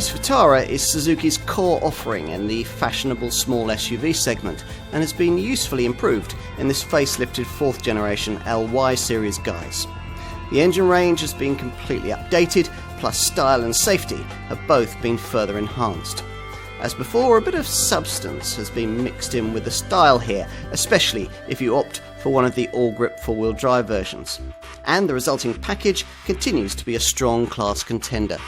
This Vitara is Suzuki's core offering in the fashionable small SUV segment and has been usefully improved in this facelifted 4th generation LY series guise. The engine range has been completely updated, plus style and safety have both been further enhanced. As before, a bit of substance has been mixed in with the style here, especially if you opt for one of the ALLGRIP 4-wheel drive versions. And the resulting package continues to be a strong class contender.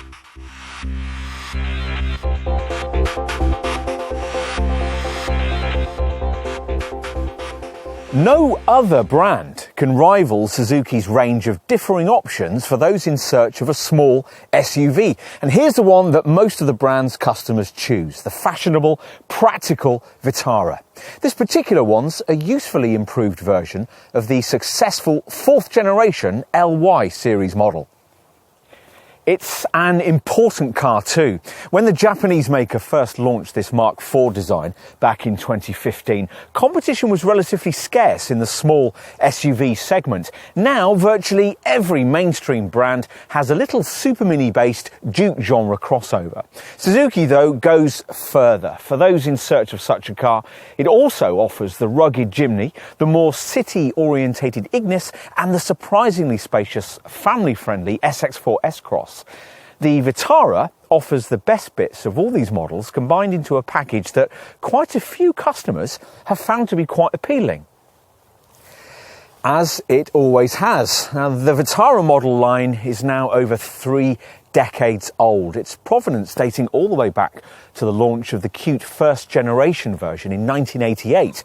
No other brand can rival Suzuki's range of differing options for those in search of a small SUV. And here's the one that most of the brand's customers choose, the fashionable, practical Vitara. This particular one's a usefully improved version of the successful 4th generation LY series model. It's an important car too. When the Japanese maker first launched this Mark IV design back in 2015, competition was relatively scarce in the small SUV segment. Now, virtually every mainstream brand has a little Super Mini-based Duke genre crossover. Suzuki, though, goes further. For those in search of such a car, it also offers the rugged Jimny, the more city-orientated Ignis, and the surprisingly spacious, family-friendly SX4 S-Cross. The Vitara offers the best bits of all these models combined into a package that quite a few customers have found to be quite appealing. As it always has. Now, the Vitara model line is now over 3 decades old. Its provenance dating all the way back to the launch of the cute first generation version in 1988.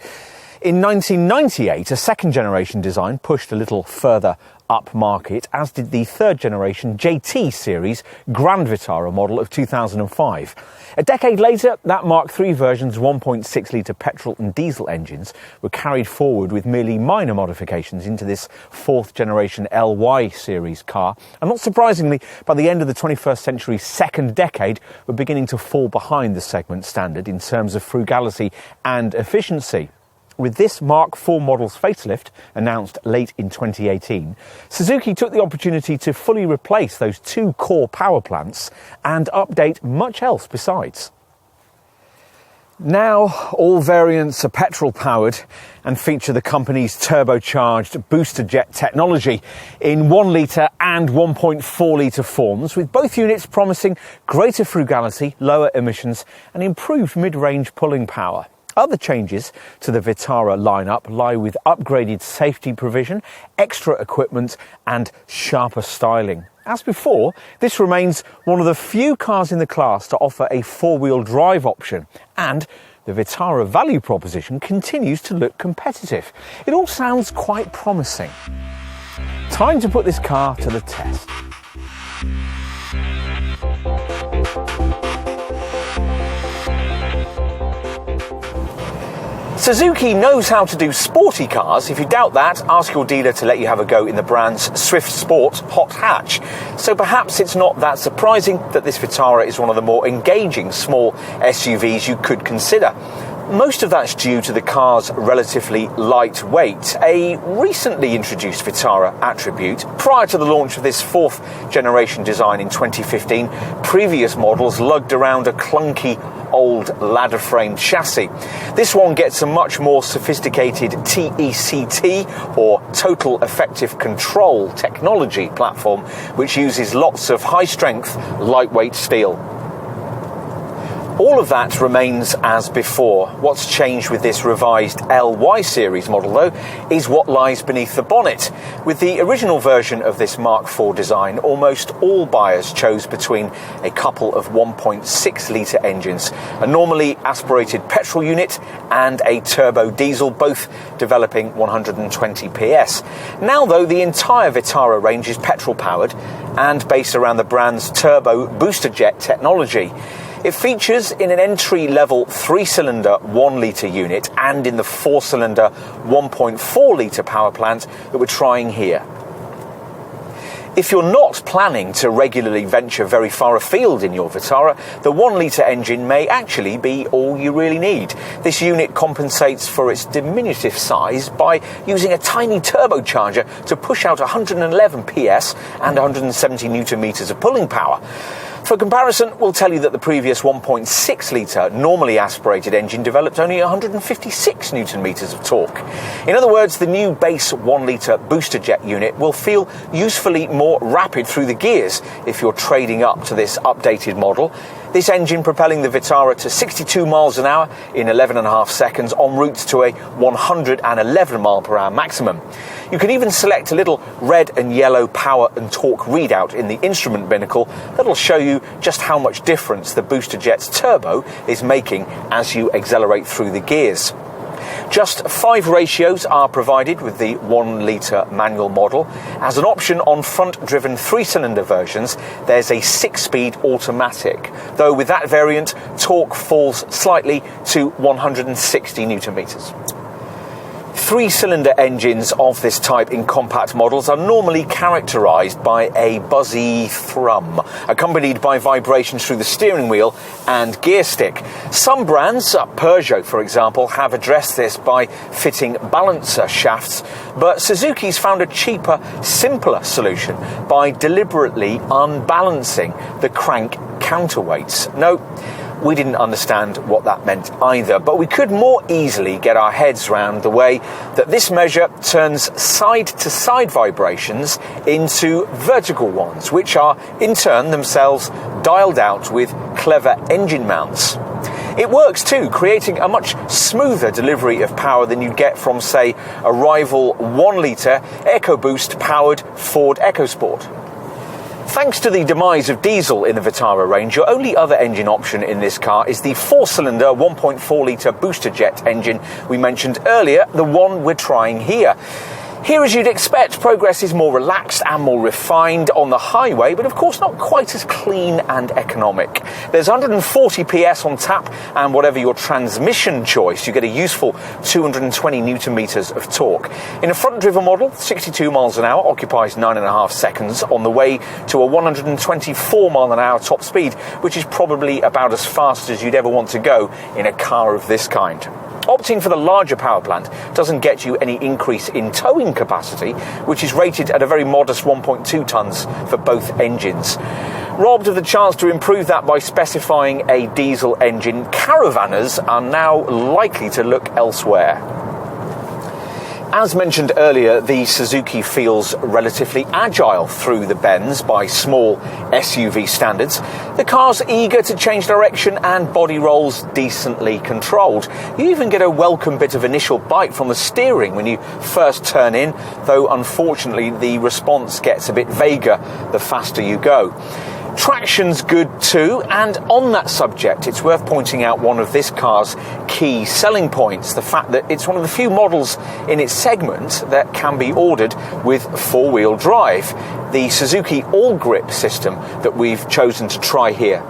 In 1998, a second generation design pushed a little further upmarket, as did the 3rd generation JT series Grand Vitara model of 2005. A decade later, that Mark III version's 1.6 litre petrol and diesel engines were carried forward with merely minor modifications into this 4th generation LY series car. And not surprisingly, by the end of the 21st century's second decade, we're beginning to fall behind the segment standard in terms of frugality and efficiency. With this Mark IV model's facelift, announced late in 2018, Suzuki took the opportunity to fully replace those 2 core power plants and update much else besides. Now, all variants are petrol-powered and feature the company's turbocharged booster jet technology in 1 litre and 1.4 litre forms, with both units promising greater frugality, lower emissions and improved mid-range pulling power. Other changes to the Vitara lineup lie with upgraded safety provision, extra equipment and sharper styling. As before, this remains one of the few cars in the class to offer a 4-wheel drive option, and the Vitara value proposition continues to look competitive. It all sounds quite promising. Time to put this car to the test. Suzuki knows how to do sporty cars. If you doubt that, ask your dealer to let you have a go in the brand's Swift Sport hot hatch. So perhaps it's not that surprising that this Vitara is one of the more engaging small SUVs you could consider. Most of that's due to the car's relatively light weight, a recently introduced Vitara attribute. Prior to the launch of this 4th generation design in 2015, previous models lugged around a clunky old ladder-framed chassis. This one gets a much more sophisticated TECT, or Total Effective Control technology platform, which uses lots of high-strength, lightweight steel. All of that remains as before. What's changed with this revised LY series model, though, is what lies beneath the bonnet. With the original version of this Mark IV design, almost all buyers chose between a couple of 1.6 litre engines, a normally aspirated petrol unit and a turbo diesel, both developing 120 PS. Now, though, the entire Vitara range is petrol-powered and based around the brand's turbo booster jet technology. It features in an entry-level 3-cylinder 1-litre unit and in the 4-cylinder 1.4-litre power plant that we're trying here. If you're not planning to regularly venture very far afield in your Vitara, the 1-litre engine may actually be all you really need. This unit compensates for its diminutive size by using a tiny turbocharger to push out 111 PS and 170 Nm of pulling power. For comparison, we'll tell you that the previous 1.6 litre normally aspirated engine developed only 156 newton meters of torque. In other words, the new base 1 litre booster jet unit will feel usefully more rapid through the gears if you're trading up to this updated model. This engine propelling the Vitara to 62 miles an hour in 11.5 seconds en route to a 111 mile per hour maximum. You can even select a little red and yellow power and torque readout in the instrument binnacle that'll show you just how much difference the booster jet's turbo is making as you accelerate through the gears. Just 5 ratios are provided with the 1 litre manual model. As an option on front-driven 3-cylinder versions, there's a 6-speed automatic, though with that variant, torque falls slightly to 160 newton meters. 3-cylinder engines of this type in compact models are normally characterised by a buzzy thrum, accompanied by vibrations through the steering wheel and gear stick. Some brands, Peugeot for example, have addressed this by fitting balancer shafts, but Suzuki's found a cheaper, simpler solution by deliberately unbalancing the crank counterweights. No, we didn't understand what that meant either, but we could more easily get our heads round the way that this measure turns side-to-side vibrations into vertical ones, which are in turn themselves dialed out with clever engine mounts. It works too, creating a much smoother delivery of power than you'd get from, say, a rival 1 litre EcoBoost powered Ford EcoSport. Thanks to the demise of diesel in the Vitara range, your only other engine option in this car is the 4-cylinder 1.4 litre booster jet engine we mentioned earlier, the one we're trying here. Here, as you'd expect, progress is more relaxed and more refined on the highway, but of course not quite as clean and economic. There's 140 PS on tap, and whatever your transmission choice, you get a useful 220 newton meters of torque. In a front-driven model, 62 miles an hour occupies 9.5 seconds on the way to a 124 mile an hour top speed, which is probably about as fast as you'd ever want to go in a car of this kind. Opting for the larger power plant doesn't get you any increase in towing capacity, which is rated at a very modest 1.2 tonnes for both engines. Robbed of the chance to improve that by specifying a diesel engine, caravanners are now likely to look elsewhere. As mentioned earlier, the Suzuki feels relatively agile through the bends by small SUV standards. The car's eager to change direction and body rolls decently controlled. You even get a welcome bit of initial bite from the steering when you first turn in, though unfortunately the response gets a bit vaguer the faster you go. Traction's good too, and on that subject, it's worth pointing out one of this car's key selling points, the fact that it's one of the few models in its segment that can be ordered with 4-wheel drive, the Suzuki ALLGRIP system that we've chosen to try here.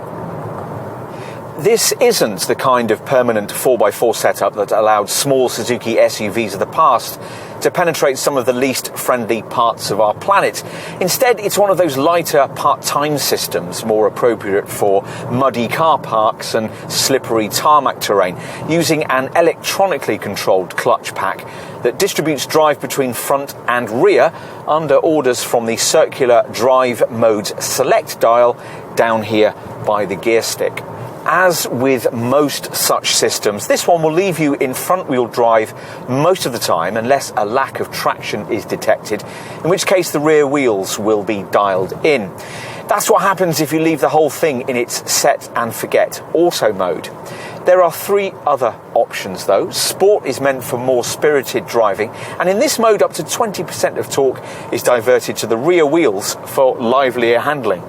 This isn't the kind of permanent 4x4 setup that allowed small Suzuki SUVs of the past to penetrate some of the least friendly parts of our planet. Instead, it's one of those lighter part-time systems more appropriate for muddy car parks and slippery tarmac terrain, using an electronically controlled clutch pack that distributes drive between front and rear under orders from the circular drive mode select dial down here by the gear stick. As with most such systems, this one will leave you in front-wheel drive most of the time unless a lack of traction is detected, in which case the rear wheels will be dialed in. That's what happens if you leave the whole thing in its set and forget auto mode. There are 3 other options though. Sport is meant for more spirited driving, and in this mode up to 20% of torque is diverted to the rear wheels for livelier handling.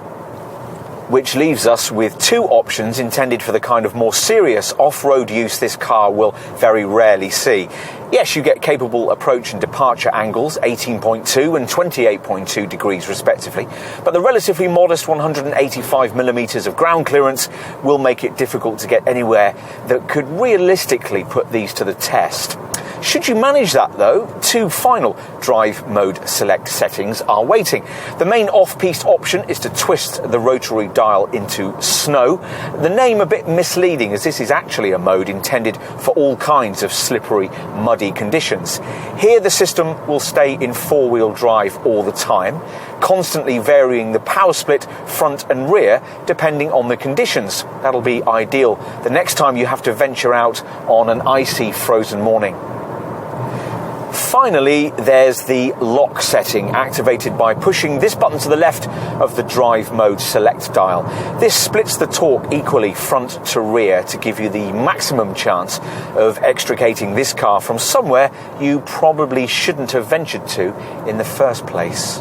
Which leaves us with 2 options intended for the kind of more serious off-road use this car will very rarely see. Yes, you get capable approach and departure angles, 18.2 and 28.2 degrees respectively, but the relatively modest 185mm of ground clearance will make it difficult to get anywhere that could realistically put these to the test. Should you manage that though, two final drive mode select settings are waiting. The main off-piste option is to twist the rotary dial into snow. The name a bit misleading, as this is actually a mode intended for all kinds of slippery, muddy conditions. Here the system will stay in four-wheel drive all the time, constantly varying the power split front and rear depending on the conditions. That'll be ideal the next time you have to venture out on an icy, frozen morning. Finally, there's the lock setting, activated by pushing this button to the left of the drive mode select dial. This splits the torque equally front to rear to give you the maximum chance of extricating this car from somewhere you probably shouldn't have ventured to in the first place.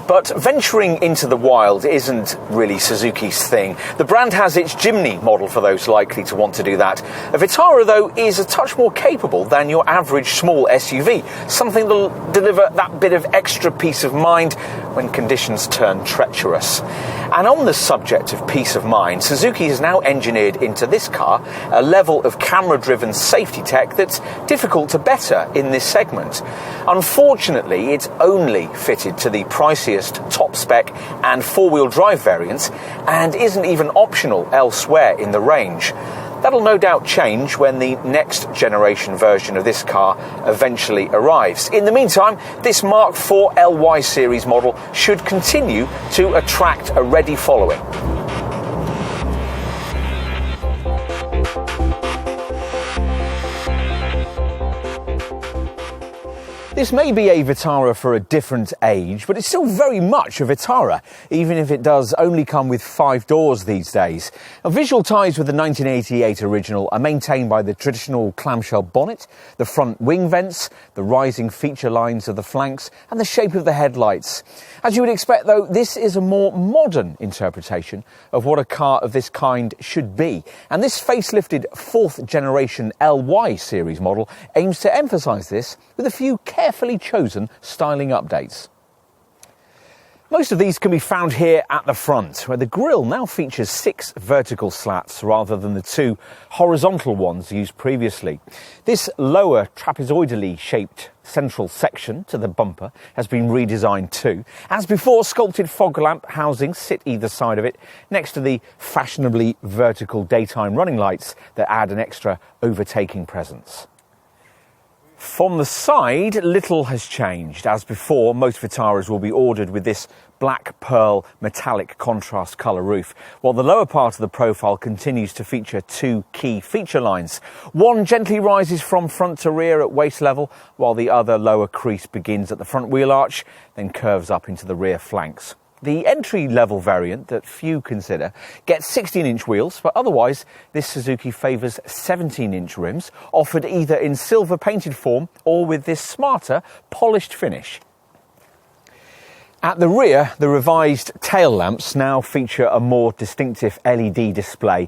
But venturing into the wild isn't really Suzuki's thing. The brand has its Jimny model for those likely to want to do that. A Vitara, though, is a touch more capable than your average small SUV, something that'll deliver that bit of extra peace of mind when conditions turn treacherous. And on the subject of peace of mind, Suzuki has now engineered into this car a level of camera-driven safety tech that's difficult to better in this segment. Unfortunately, it's only fitted to the priciest top-spec and four-wheel drive variants and isn't even optional elsewhere in the range. That'll no doubt change when the next generation version of this car eventually arrives. In the meantime, this Mark IV LY series model should continue to attract a ready following. This may be a Vitara for a different age, but it's still very much a Vitara, even if it does only come with 5 doors these days. Now, visual ties with the 1988 original are maintained by the traditional clamshell bonnet, the front wing vents, the rising feature lines of the flanks, and the shape of the headlights. As you would expect, though, this is a more modern interpretation of what a car of this kind should be, and this facelifted 4th generation LY series model aims to emphasise this with a few carefully chosen styling updates. Most of these can be found here at the front, where the grille now features 6 vertical slats rather than the 2 horizontal ones used previously. This lower trapezoidally shaped central section to the bumper has been redesigned too. As before, sculpted fog lamp housings sit either side of it, next to the fashionably vertical daytime running lights that add an extra overtaking presence. From the side, little has changed. As before, most Vitaras will be ordered with this black pearl metallic contrast colour roof, while the lower part of the profile continues to feature 2 key feature lines. One gently rises from front to rear at waist level, while the other lower crease begins at the front wheel arch, then curves up into the rear flanks. The entry-level variant that few consider gets 16-inch wheels, but otherwise this Suzuki favours 17-inch rims, offered either in silver painted form or with this smarter, polished finish. At the rear, the revised tail lamps now feature a more distinctive LED display,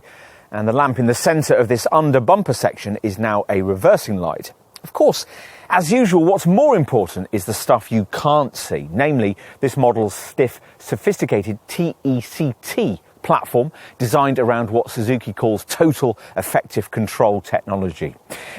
and the lamp in the centre of this under-bumper section is now a reversing light. Of course, as usual, what's more important is the stuff you can't see, namely this model's stiff, sophisticated TECT platform designed around what Suzuki calls total effective control technology.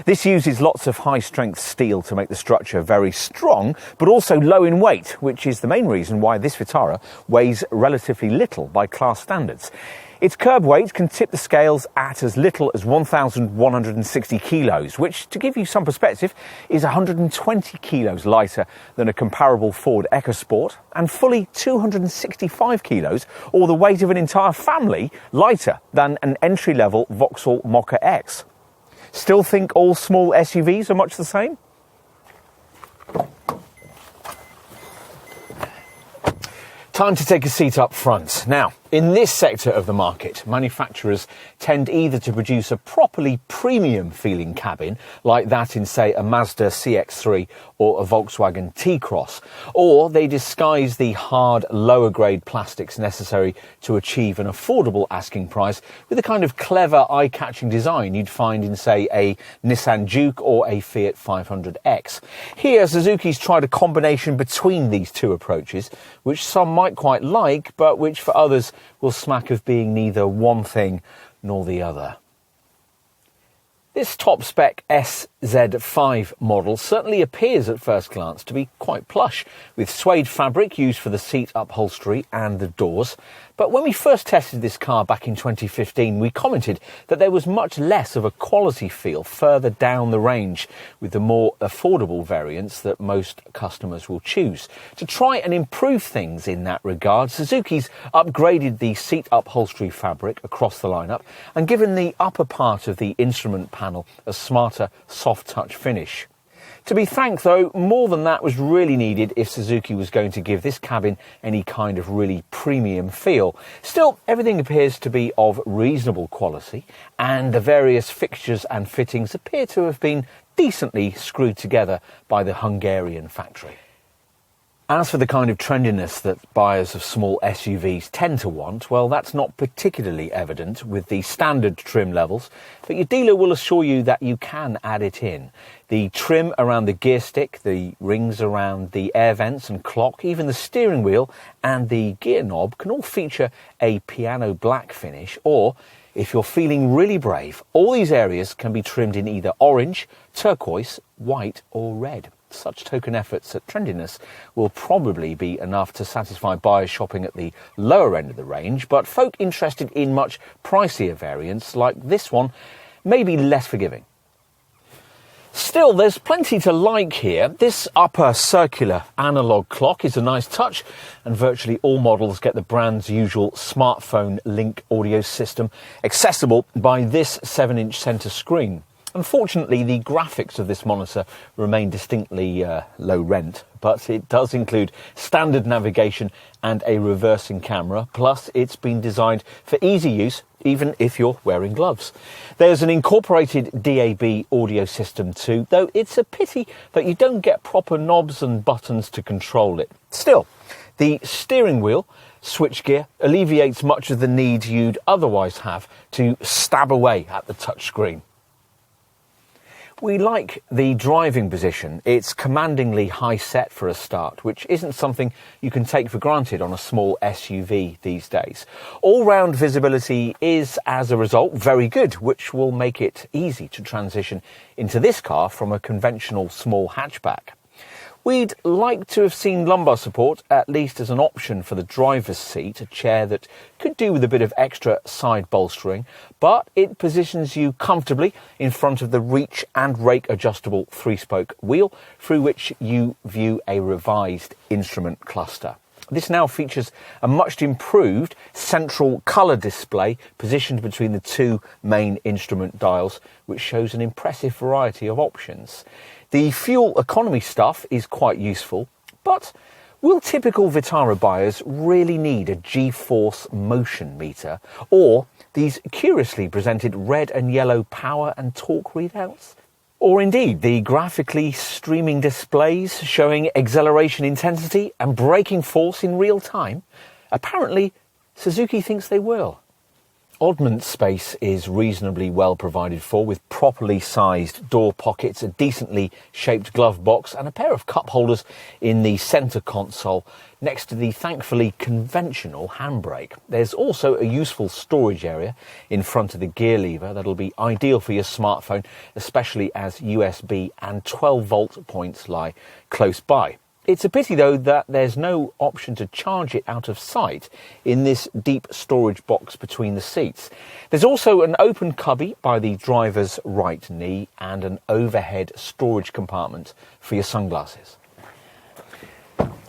This uses lots of high-strength steel to make the structure very strong, but also low in weight, which is the main reason why this Vitara weighs relatively little by class standards. Its curb weight can tip the scales at as little as 1,160 kilos, which, to give you some perspective, is 120 kilos lighter than a comparable Ford EcoSport, and fully 265 kilos, or the weight of an entire family, lighter than an entry-level Vauxhall Mokka X. Still think all small SUVs are much the same? Time to take a seat up front. Now, in this sector of the market, manufacturers tend either to produce a properly premium-feeling cabin, like that in, say, a Mazda CX-3 or a Volkswagen T-Cross, or they disguise the hard, lower-grade plastics necessary to achieve an affordable asking price with a kind of clever, eye-catching design you'd find in, say, a Nissan Juke or a Fiat 500X. Here, Suzuki's tried a combination between these two approaches, which some might quite like, but which for others will smack of being neither one thing nor the other. This top-spec Z5 model certainly appears at first glance to be quite plush, with suede fabric used for the seat upholstery and the doors. But when we first tested this car back in 2015, we commented that there was much less of a quality feel further down the range, with the more affordable variants that most customers will choose. To try and improve things in that regard, Suzuki's upgraded the seat upholstery fabric across the lineup and given the upper part of the instrument panel a smarter, soft-touch finish. To be frank though, more than that was really needed if Suzuki was going to give this cabin any kind of really premium feel. Still, everything appears to be of reasonable quality, and the various fixtures and fittings appear to have been decently screwed together by the Hungarian factory. As for the kind of trendiness that buyers of small SUVs tend to want, well, that's not particularly evident with the standard trim levels, but your dealer will assure you that you can add it in. The trim around the gear stick, the rings around the air vents and clock, even the steering wheel and the gear knob can all feature a piano black finish, or, if you're feeling really brave, all these areas can be trimmed in either orange, turquoise, white or red. Such token efforts at trendiness will probably be enough to satisfy buyers shopping at the lower end of the range, but folk interested in much pricier variants like this one may be less forgiving. Still, there's plenty to like here. This upper circular analogue clock is a nice touch, and virtually all models get the brand's usual smartphone link audio system, accessible by this 7-inch centre screen. Unfortunately, the graphics of this monitor remain distinctly low rent, but it does include standard navigation and a reversing camera, plus it's been designed for easy use, even if you're wearing gloves. There's an incorporated DAB audio system too, though it's a pity that you don't get proper knobs and buttons to control it. Still, the steering wheel switchgear alleviates much of the need you'd otherwise have to stab away at the touchscreen. We like the driving position. It's commandingly high set for a start, which isn't something you can take for granted on a small SUV these days. All-round visibility is, as a result, very good, which will make it easy to transition into this car from a conventional small hatchback. We'd like to have seen lumbar support, at least as an option for the driver's seat, a chair that could do with a bit of extra side bolstering, but it positions you comfortably in front of the reach and rake adjustable 3-spoke wheel, through which you view a revised instrument cluster. This now features a much improved central colour display positioned between the two main instrument dials, which shows an impressive variety of options. The fuel economy stuff is quite useful, but will typical Vitara buyers really need a G-force motion meter, or these curiously presented red and yellow power and torque readouts? Or indeed the graphically streaming displays showing acceleration intensity and braking force in real time? Apparently, Suzuki thinks they will. Oddment space is reasonably well provided for, with properly sized door pockets, a decently shaped glove box and a pair of cup holders in the centre console next to the thankfully conventional handbrake. There's also a useful storage area in front of the gear lever that'll be ideal for your smartphone, especially as USB and 12-volt points lie close by. It's a pity, though, that there's no option to charge it out of sight in this deep storage box between the seats. There's also an open cubby by the driver's right knee and an overhead storage compartment for your sunglasses.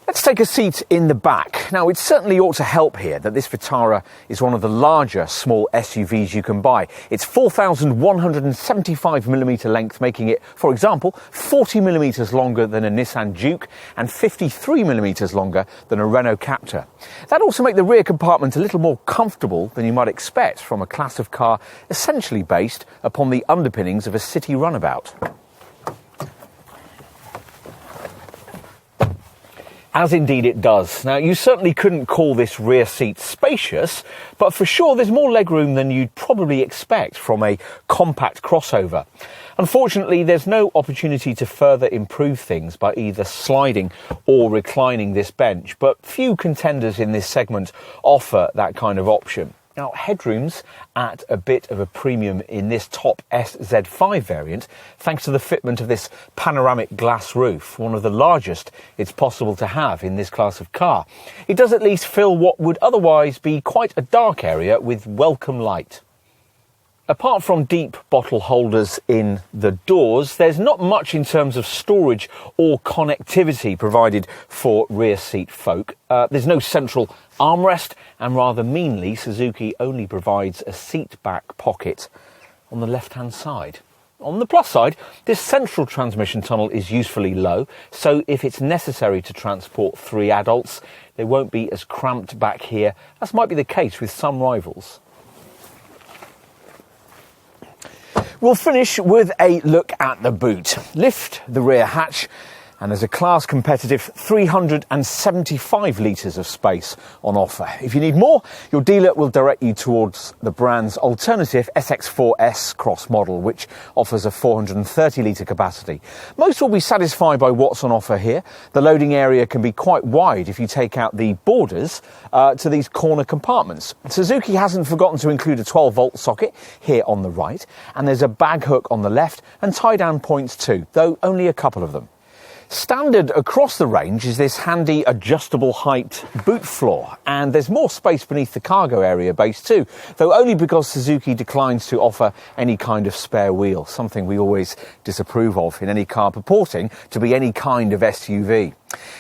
Let's take a seat in the back. Now, it certainly ought to help here that this Vitara is one of the larger small SUVs you can buy. It's 4,175mm length, making it, for example, 40mm longer than a Nissan Juke and 53mm longer than a Renault Captur. That also makes the rear compartment a little more comfortable than you might expect from a class of car essentially based upon the underpinnings of a city runabout. As indeed it does. Now, you certainly couldn't call this rear seat spacious, but for sure there's more legroom than you'd probably expect from a compact crossover. Unfortunately, there's no opportunity to further improve things by either sliding or reclining this bench, but few contenders in this segment offer that kind of option. Now, headroom's at a bit of a premium in this top SZ5 variant, thanks to the fitment of this panoramic glass roof, one of the largest it's possible to have in this class of car. It does at least fill what would otherwise be quite a dark area with welcome light. Apart from deep bottle holders in the doors, there's not much in terms of storage or connectivity provided for rear seat folk. There's no central armrest, and rather meanly, Suzuki only provides a seat back pocket on the left-hand side. On the plus side, this central transmission tunnel is usefully low, so if it's necessary to transport 3 adults, they won't be as cramped back here as might be the case with some rivals. We'll finish with a look at the boot. Lift the rear hatch, and there's a class competitive 375 litres of space on offer. If you need more, your dealer will direct you towards the brand's alternative SX4S Cross model, which offers a 430 litre capacity. Most will be satisfied by what's on offer here. The loading area can be quite wide if you take out the borders to these corner compartments. Suzuki hasn't forgotten to include a 12-volt socket here on the right, and there's a bag hook on the left and tie-down points too, though only a couple of them. Standard across the range is this handy adjustable height boot floor, and there's more space beneath the cargo area base too, though only because Suzuki declines to offer any kind of spare wheel, something we always disapprove of in any car purporting to be any kind of SUV.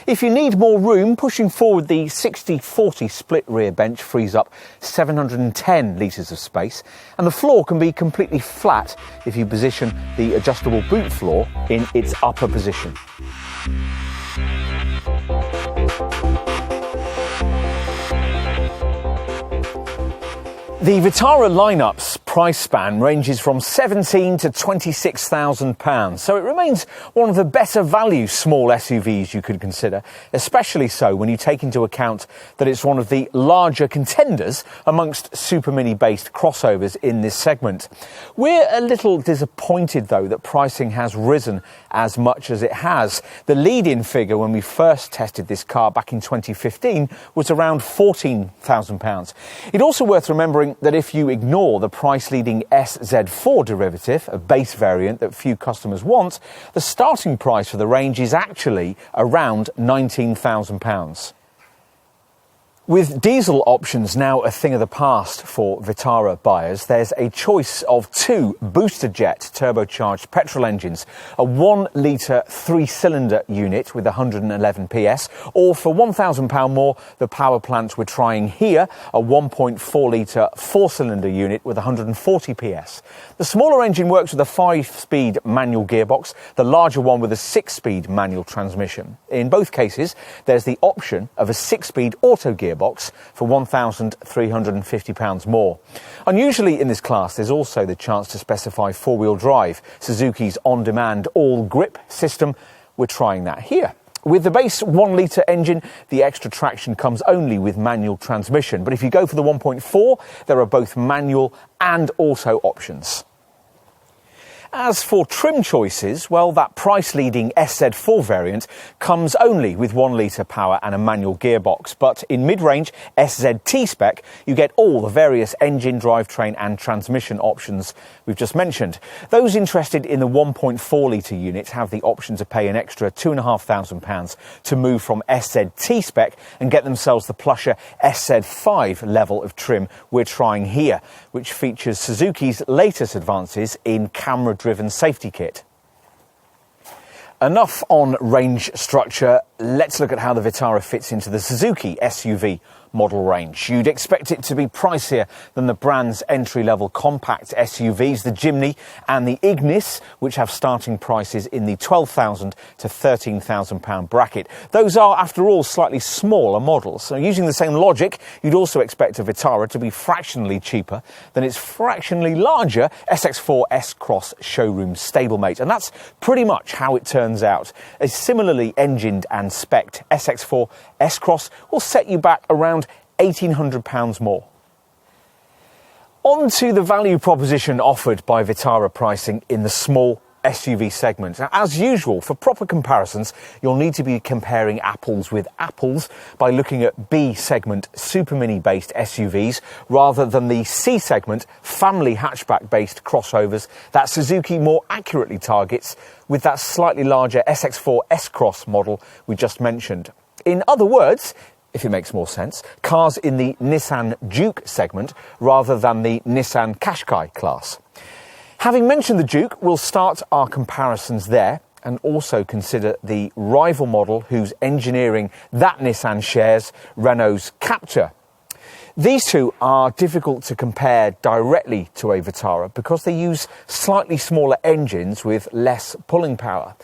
If you need more room, pushing forward the 60-40 split rear bench frees up 710 litres of space, and the floor can be completely flat if you position the adjustable boot floor in its upper position. The Vitara lineup's price span ranges from £17,000 to £26,000, so it remains one of the better value small SUVs you could consider, especially so when you take into account that it's one of the larger contenders amongst Super Mini-based crossovers in this segment. We're a little disappointed, though, that pricing has risen as much as it has. The lead-in figure when we first tested this car back in 2015 was around £14,000. It's also worth remembering that if you ignore the price-leading SZ4 derivative, a base variant that few customers want, the starting price for the range is actually around £19,000. With diesel options now a thing of the past for Vitara buyers, there's a choice of 2 booster jet turbocharged petrol engines, a 1-litre 3-cylinder unit with 111 PS, or for £1,000 more, the power plant we're trying here, a 1.4-litre 4-cylinder unit with 140 PS. The smaller engine works with a 5-speed manual gearbox, the larger one with a 6-speed manual transmission. In both cases, there's the option of a 6-speed auto gearbox for £1,350 more. Unusually in this class, there's also the chance to specify 4-wheel drive, Suzuki's on-demand ALLGRIP system. We're trying that here. With the base 1-litre engine, the extra traction comes only with manual transmission, but if you go for the 1.4, there are both manual and auto options. As for trim choices, well, that price-leading SZ4 variant comes only with 1-litre power and a manual gearbox, but in mid-range SZT spec, you get all the various engine, drivetrain and transmission options we've just mentioned. Those interested in the 1.4-litre unit have the option to pay an extra £2,500 to move from SZT spec and get themselves the plusher SZ5 level of trim we're trying here, which features Suzuki's latest advances in camera-driven safety kit. Enough on range structure, let's look at how the Vitara fits into the Suzuki SUV model range. You'd expect it to be pricier than the brand's entry-level compact SUVs, the Jimny and the Ignis, which have starting prices in the £12,000 to £13,000 bracket. Those are, after all, slightly smaller models. So using the same logic, you'd also expect a Vitara to be fractionally cheaper than its fractionally larger SX4 S-Cross showroom stablemate. And that's pretty much how it turns out. A similarly engined and spec'd SX4 S-Cross will set you back around £1,800 more. On to the value proposition offered by Vitara pricing in the small SUV segment. Now, as usual, for proper comparisons, you'll need to be comparing apples with apples by looking at B segment super mini based SUVs rather than the C segment family hatchback based crossovers that Suzuki more accurately targets with that slightly larger SX4 S-Cross model we just mentioned. In other words, if it makes more sense, cars in the Nissan Juke segment rather than the Nissan Qashqai class. Having mentioned the Juke, we'll start our comparisons there and also consider the rival model whose engineering that Nissan shares, Renault's Captur. These two are difficult to compare directly to a Vitara because they use slightly smaller engines with less pulling power.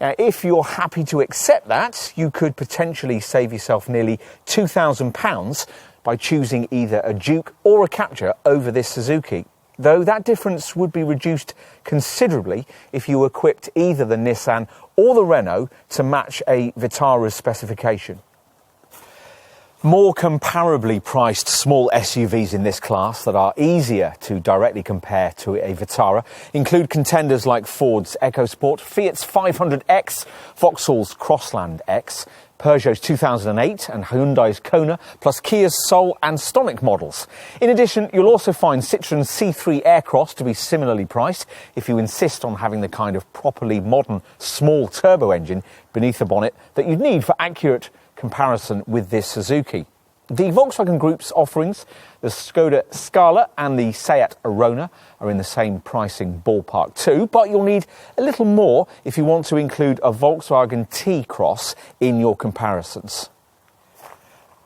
Now, if you're happy to accept that, you could potentially save yourself nearly £2,000 by choosing either a Juke or a Captur over this Suzuki, though that difference would be reduced considerably if you equipped either the Nissan or the Renault to match a Vitara's specification. More comparably priced small SUVs in this class that are easier to directly compare to a Vitara include contenders like Ford's EcoSport, Fiat's 500X, Vauxhall's Crossland X, Peugeot's 2008 and Hyundai's Kona, plus Kia's Soul and Stonic models. In addition, you'll also find Citroen's C3 Aircross to be similarly priced if you insist on having the kind of properly modern small turbo engine beneath the bonnet that you'd need for accurate comparison with this Suzuki. The Volkswagen Group's offerings, the Skoda Scala and the Seat Arona, are in the same pricing ballpark too, but you'll need a little more if you want to include a Volkswagen T-Cross in your comparisons.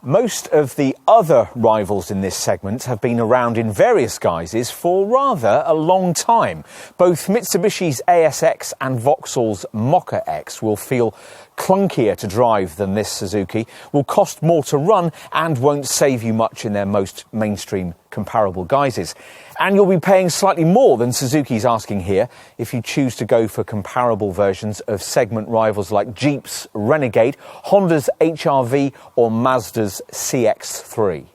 Most of the other rivals in this segment have been around in various guises for rather a long time. Both Mitsubishi's ASX and Vauxhall's Mokka X will feel clunkier to drive than this Suzuki, will cost more to run and won't save you much in their most mainstream comparable guises. And you'll be paying slightly more than Suzuki's asking here if you choose to go for comparable versions of segment rivals like Jeep's Renegade, Honda's HR-V or Mazda's CX-3.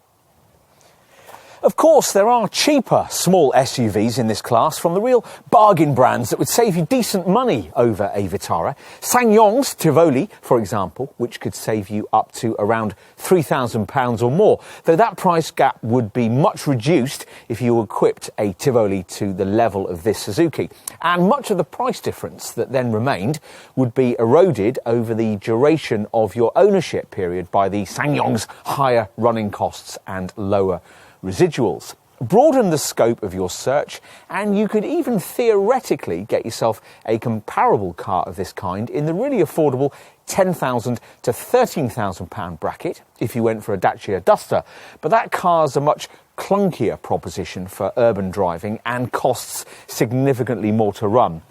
Of course, there are cheaper small SUVs in this class from the real bargain brands that would save you decent money over a Vitara. SsangYong's Tivoli, for example, which could save you up to around £3,000 or more, though that price gap would be much reduced if you equipped a Tivoli to the level of this Suzuki. And much of the price difference that then remained would be eroded over the duration of your ownership period by the SsangYong's higher running costs and lower residuals. Broaden the scope of your search and you could even theoretically get yourself a comparable car of this kind in the really affordable £10,000 to £13,000 bracket if you went for a Dacia Duster, but that car's a much clunkier proposition for urban driving and costs significantly more to run.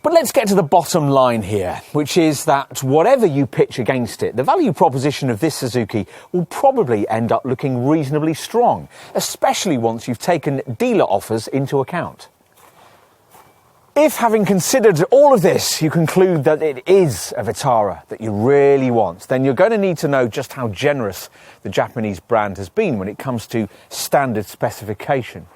But let's get to the bottom line here, which is that whatever you pitch against it, the value proposition of this Suzuki will probably end up looking reasonably strong, especially once you've taken dealer offers into account. If, having considered all of this, you conclude that it is a Vitara that you really want, then you're going to need to know just how generous the Japanese brand has been when it comes to standard specification.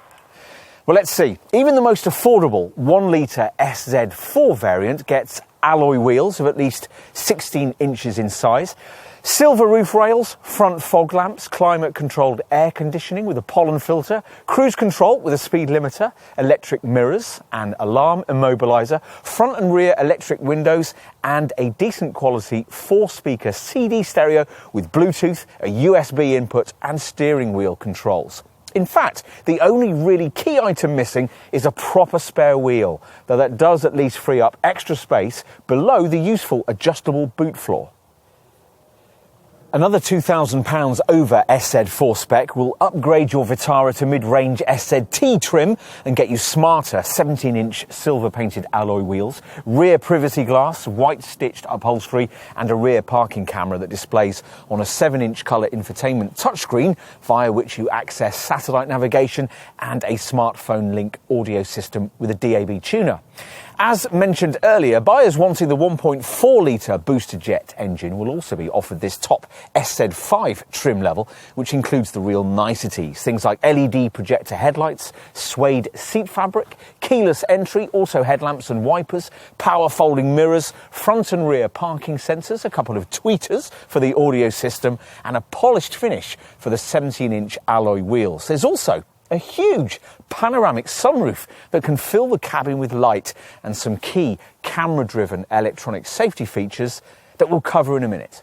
Well, let's see. Even the most affordable 1-litre SZ4 variant gets alloy wheels of at least 16 inches in size, silver roof rails, front fog lamps, climate-controlled air conditioning with a pollen filter, cruise control with a speed limiter, electric mirrors, an alarm immobiliser, front and rear electric windows, and a decent quality 4-speaker CD stereo with Bluetooth, a USB input, and steering wheel controls. In fact, the only really key item missing is a proper spare wheel, though that does at least free up extra space below the useful adjustable boot floor. Another £2,000 over SZ4 spec will upgrade your Vitara to mid-range SZT trim and get you smarter 17-inch silver-painted alloy wheels, rear privacy glass, white-stitched upholstery and a rear parking camera that displays on a 7-inch colour infotainment touchscreen via which you access satellite navigation and a smartphone link audio system with a DAB tuner. As mentioned earlier, buyers wanting the 1.4 litre booster jet engine will also be offered this top SZ5 trim level, which includes the real niceties. Things like LED projector headlights, suede seat fabric, keyless entry, auto headlamps and wipers, power folding mirrors, front and rear parking sensors, a couple of tweeters for the audio system, and a polished finish for the 17-inch alloy wheels. There's also a huge panoramic sunroof that can fill the cabin with light and some key camera-driven electronic safety features that we'll cover in a minute.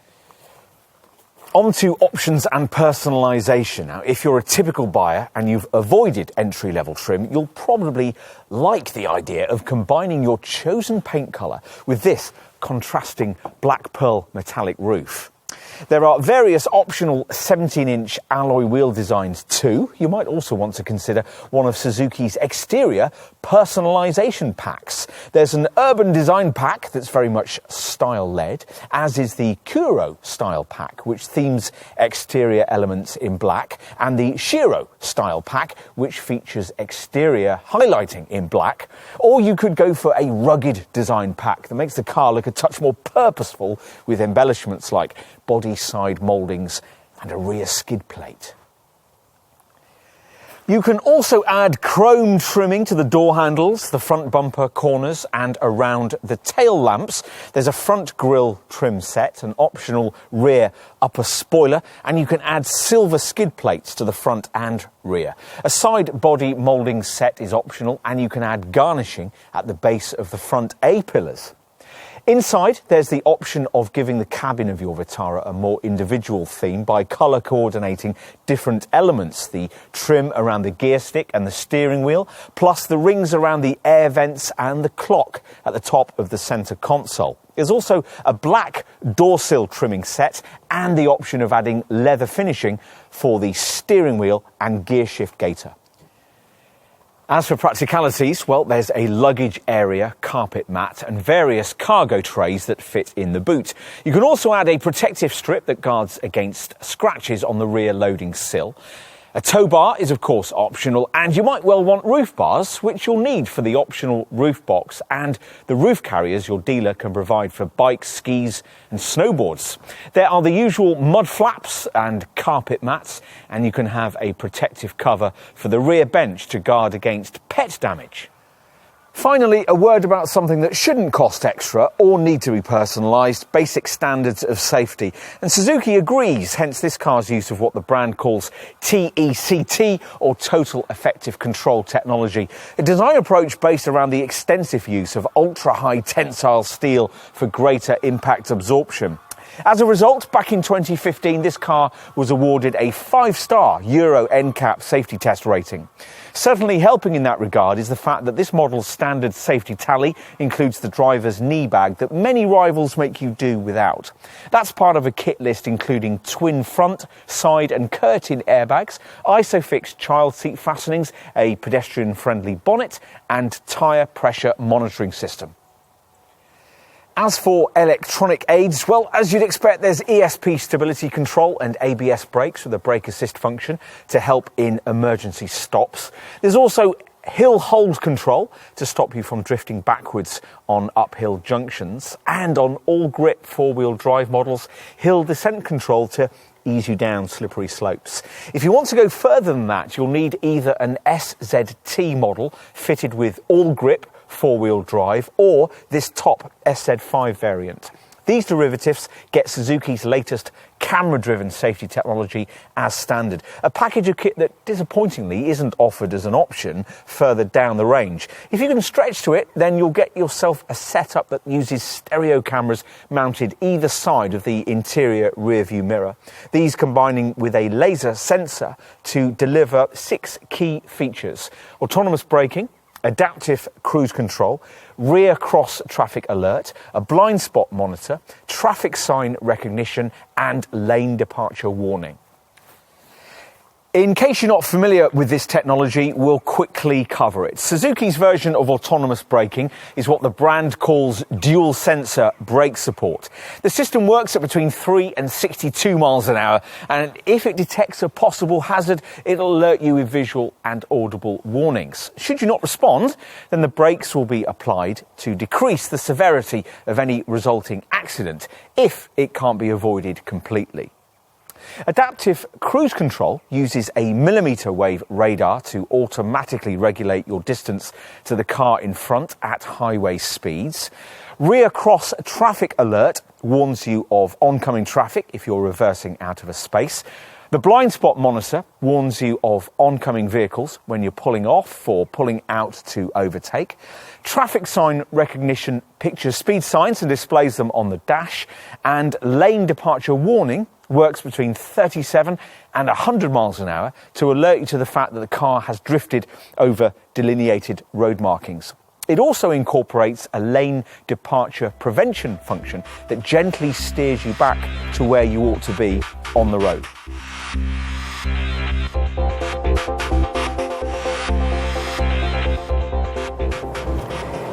On to options and personalisation. Now, if you're a typical buyer and you've avoided entry-level trim, you'll probably like the idea of combining your chosen paint colour with this contrasting black pearl metallic roof. There are various optional 17-inch alloy wheel designs too. You might also want to consider one of Suzuki's exterior personalisation packs. There's an urban design pack that's very much style-led, as is the Kuro style pack, which themes exterior elements in black, and the Shiro style pack, which features exterior highlighting in black. Or you could go for a rugged design pack that makes the car look a touch more purposeful with embellishments like body side mouldings and a rear skid plate. You can also add chrome trimming to the door handles, the front bumper corners and around the tail lamps. There's a front grille trim set, an optional rear upper spoiler, and you can add silver skid plates to the front and rear. A side body moulding set is optional, and you can add garnishing at the base of the front A-pillars. Inside, there's the option of giving the cabin of your Vitara a more individual theme by colour coordinating different elements, the trim around the gear stick and the steering wheel, plus the rings around the air vents and the clock at the top of the centre console. There's also a black door sill trimming set and the option of adding leather finishing for the steering wheel and gear shift gaiter. As for practicalities, well, there's a luggage area carpet mat and various cargo trays that fit in the boot. You can also add a protective strip that guards against scratches on the rear loading sill. A tow bar is of course optional, and you might well want roof bars, which you'll need for the optional roof box and the roof carriers your dealer can provide for bikes, skis and snowboards. There are the usual mud flaps and carpet mats, and you can have a protective cover for the rear bench to guard against pet damage. Finally, a word about something that shouldn't cost extra or need to be personalised, basic standards of safety. And Suzuki agrees, hence this car's use of what the brand calls TECT, or Total Effective Control technology, a design approach based around the extensive use of ultra-high tensile steel for greater impact absorption. As a result, back in 2015, this car was awarded a 5-star Euro NCAP safety test rating. Certainly helping in that regard is the fact that this model's standard safety tally includes the driver's knee bag that many rivals make you do without. That's part of a kit list including twin front, side and curtain airbags, ISOFIX child seat fastenings, a pedestrian-friendly bonnet and tyre pressure monitoring system. As for electronic aids, well, as you'd expect, there's ESP stability control and ABS brakes with a brake assist function to help in emergency stops. There's also hill hold control to stop you from drifting backwards on uphill junctions, and on ALLGRIP four-wheel drive models, hill descent control to ease you down slippery slopes. If you want to go further than that, you'll need either an SZT model fitted with ALLGRIP four-wheel drive or this top SZ5 variant. These derivatives get Suzuki's latest camera-driven safety technology as standard, a package of kit that disappointingly isn't offered as an option further down the range. If you can stretch to it, then you'll get yourself a setup that uses stereo cameras mounted either side of the interior rear-view mirror, these combining with a laser sensor to deliver 6 key features: autonomous braking, adaptive cruise control, rear cross traffic alert, a blind spot monitor, traffic sign recognition and lane departure warning. In case you're not familiar with this technology, we'll quickly cover it. Suzuki's version of autonomous braking is what the brand calls dual sensor brake support. The system works at between 3 and 62 miles an hour, and if it detects a possible hazard, it'll alert you with visual and audible warnings. Should you not respond, then the brakes will be applied to decrease the severity of any resulting accident if it can't be avoided completely. Adaptive cruise control uses a millimetre wave radar to automatically regulate your distance to the car in front at highway speeds. Rear cross traffic alert warns you of oncoming traffic if you're reversing out of a space. The blind spot monitor warns you of oncoming vehicles when you're pulling off or pulling out to overtake. Traffic sign recognition pictures speed signs and displays them on the dash. And lane departure warning works between 37 and 100 miles an hour to alert you to the fact that the car has drifted over delineated road markings. It also incorporates a lane departure prevention function that gently steers you back to where you ought to be on the road.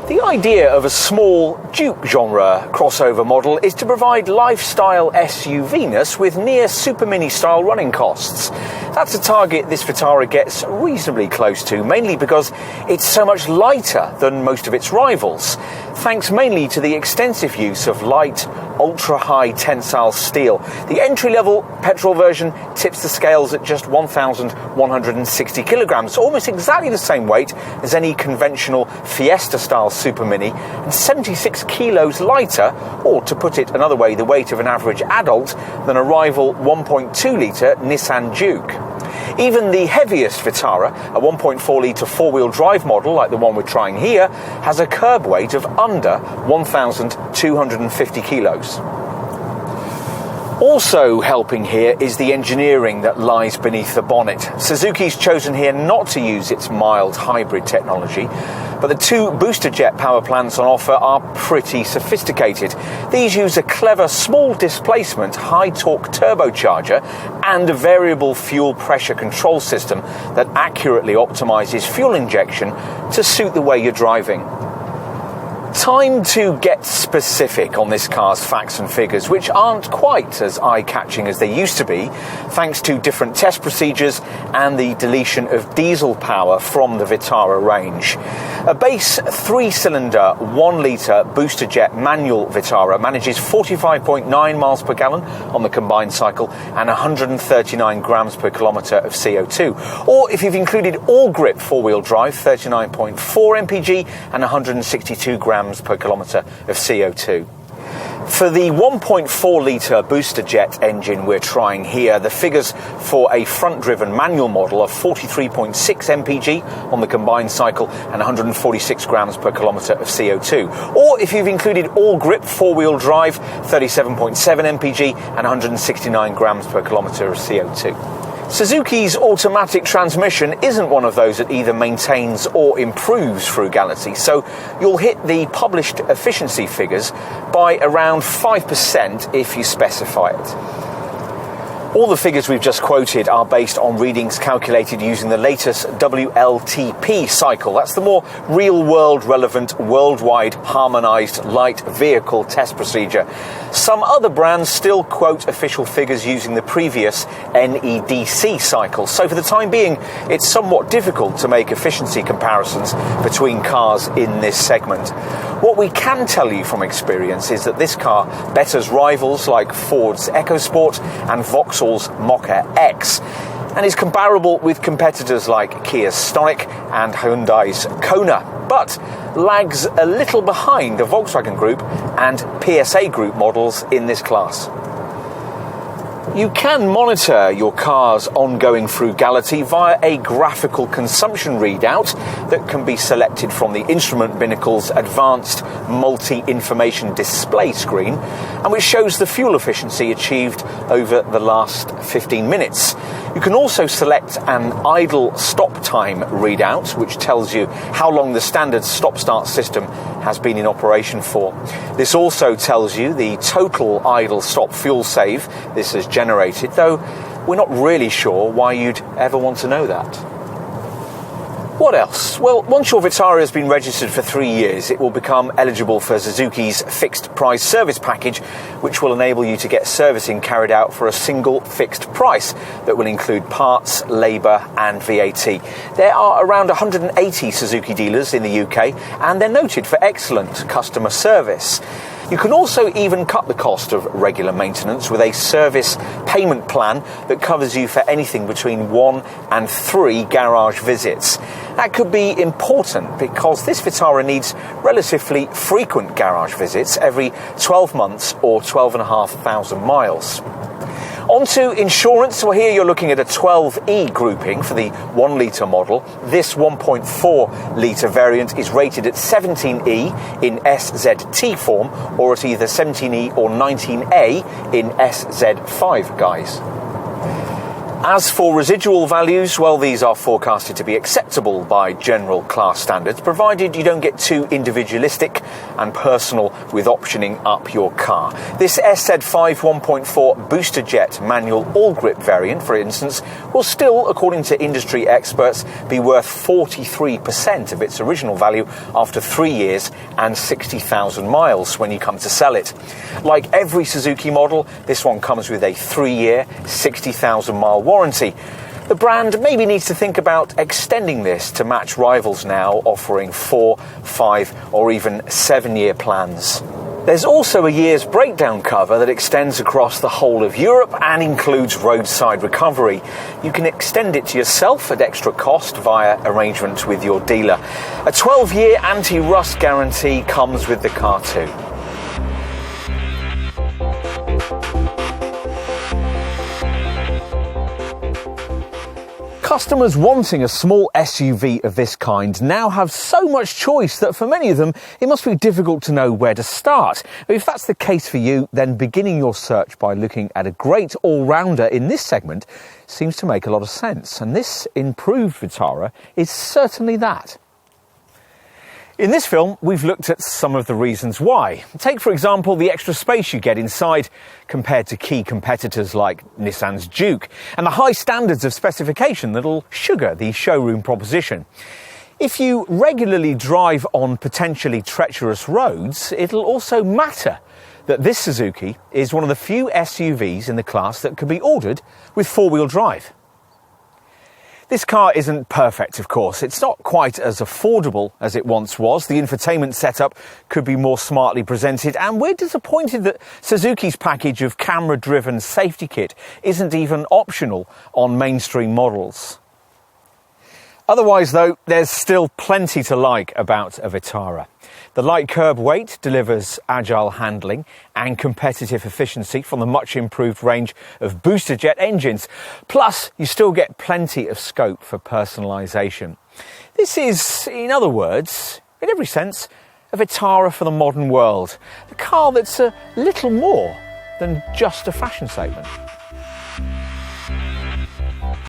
The idea of a small Duke genre crossover model is to provide lifestyle SUV-ness with near Super Mini style running costs. That's a target this Vitara gets reasonably close to, mainly because it's so much lighter than most of its rivals, thanks mainly to the extensive use of light, ultra-high tensile steel. The entry-level petrol version tips the scales at just 1,160 kilograms, almost exactly the same weight as any conventional Fiesta-style Super Mini, and 76 kilos lighter, or to put it another way, the weight of an average adult, than a rival 1.2-litre Nissan Juke. Even the heaviest Vitara, a 1.4-litre four-wheel drive model like the one we're trying here, has a curb weight of under 1,250 kilos. Also helping here is the engineering that lies beneath the bonnet. Suzuki's chosen here not to use its mild hybrid technology, but the two booster jet power plants on offer are pretty sophisticated. These use a clever small displacement high torque turbocharger and a variable fuel pressure control system that accurately optimizes fuel injection to suit the way you're driving. Time to get specific on this car's facts and figures, which aren't quite as eye-catching as they used to be, thanks to different test procedures and the deletion of diesel power from the Vitara range. A base 3-cylinder 1-litre booster jet manual Vitara manages 45.9 miles per gallon on the combined cycle and 139 grams per kilometre of CO2. Or if you've included ALLGRIP four-wheel drive, 39.4 mpg and 162 grams per kilometre of CO2. For the 1.4-litre booster jet engine we're trying here, the figures for a front-driven manual model are 43.6 mpg on the combined cycle and 146 grams per kilometre of CO2. Or if you've included ALLGRIP four-wheel drive, 37.7 mpg and 169 grams per kilometre of CO2. Suzuki's automatic transmission isn't one of those that either maintains or improves frugality, so you'll hit the published efficiency figures by around 5% if you specify it. All the figures we've just quoted are based on readings calculated using the latest WLTP cycle. That's the more real-world relevant, worldwide harmonised light vehicle test procedure. Some other brands still quote official figures using the previous NEDC cycle. So for the time being, it's somewhat difficult to make efficiency comparisons between cars in this segment. What we can tell you from experience is that this car betters rivals like Ford's EcoSport and Vauxhall's Mokka X, and is comparable with competitors like Kia's Stonic and Hyundai's Kona, but lags a little behind the Volkswagen Group and PSA Group models in this class. You can monitor your car's ongoing frugality via a graphical consumption readout that can be selected from the instrument binnacle's advanced multi-information display screen, and which shows the fuel efficiency achieved over the last 15 minutes. You can also select an idle stop time readout, which tells you how long the standard stop-start system has been in operation for. This also tells you the total idle stop fuel save this has generated, though we're not really sure why you'd ever want to know that. What else? Well, once your Vitara has been registered for 3 years, it will become eligible for Suzuki's fixed price service package, which will enable you to get servicing carried out for a single fixed price that will include parts, labour and VAT. There are around 180 Suzuki dealers in the UK, and they're noted for excellent customer service. You can also even cut the cost of regular maintenance with a service payment plan that covers you for anything between 1 and 3 garage visits. That could be important because this Vitara needs relatively frequent garage visits every 12 months or 12,500 miles. On to insurance. Well, here you're looking at a 12E grouping for the 1 litre model. This 1.4 litre variant is rated at 17E in SZT form, or at either 17E or 19A in SZ5 guise. As for residual values, well, these are forecasted to be acceptable by general class standards, provided you don't get too individualistic and personal with optioning up your car. This SZ5 1.4 booster jet manual ALLGRIP variant, for instance, will still, according to industry experts, be worth 43% of its original value after 3 years and 60,000 miles when you come to sell it. Like every Suzuki model, this one comes with a 3-year, 60,000 mile warranty. The brand maybe needs to think about extending this to match rivals now offering 4, 5 or even 7-year plans. There's also a year's breakdown cover that extends across the whole of Europe and includes roadside recovery. You can extend it to yourself at extra cost via arrangement with your dealer. A 12-year anti-rust guarantee comes with the car too. Customers wanting a small SUV of this kind now have so much choice that for many of them it must be difficult to know where to start. If that's the case for you, then beginning your search by looking at a great all-rounder in this segment seems to make a lot of sense, and this improved Vitara is certainly that. In this film, we've looked at some of the reasons why. Take, for example, the extra space you get inside compared to key competitors like Nissan's Juke, and the high standards of specification that'll sugar the showroom proposition. If you regularly drive on potentially treacherous roads, it'll also matter that this Suzuki is one of the few SUVs in the class that can be ordered with four-wheel drive. This car isn't perfect, of course. It's not quite as affordable as it once was. The infotainment setup could be more smartly presented, and we're disappointed that Suzuki's package of camera-driven safety kit isn't even optional on mainstream models. Otherwise, though, there's still plenty to like about a Vitara. The light curb weight delivers agile handling and competitive efficiency from the much improved range of booster jet engines. Plus, you still get plenty of scope for personalisation. This is, in other words, in every sense, a Vitara for the modern world. A car that's a little more than just a fashion statement.